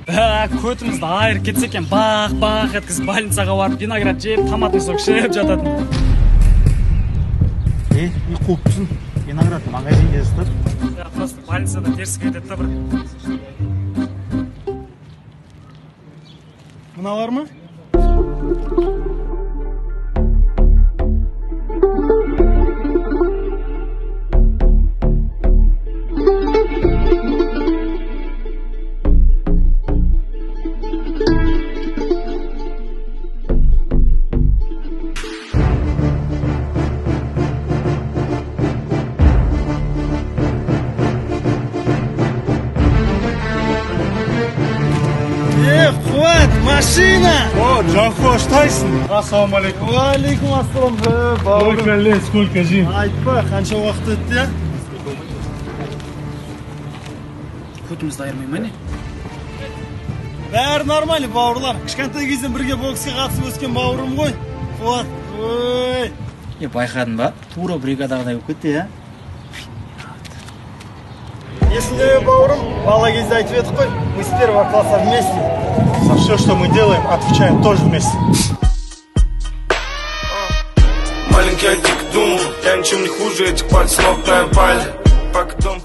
Көтімізді айыр кетсе екен, бақ еткізіп больницаға барып, виноград жеп, томатный сок ішіп жататын. Не қуыпсың? Виноград магазинге ыстыр. Просто больницада теріс кетеді бір. Мыналар ма? Қуат, машина! О, Джанхош, тайсың? Ассаламу алейкум. Алейкум ассалам. Сколько лет, сколько зим? Айтпа, қанша уақыт өтті, я? Көтімізді айырмай ма не? Бәрі нормально, бауырлар. Кішкентай кезден бірге боксқа қатысып өскен бауырым ғой. Қуат, ой. Байқадың ба? Тура бригадағыдай болып кетті, я? Есіңде бауырым, бала кезде айтып едік қой. Мы с первого класса вместе. За все, что мы делаем, отвечаем тоже вместе. Маленький аддикт думал, я ничем не хуже этих пальцев ног на пале. Пока дом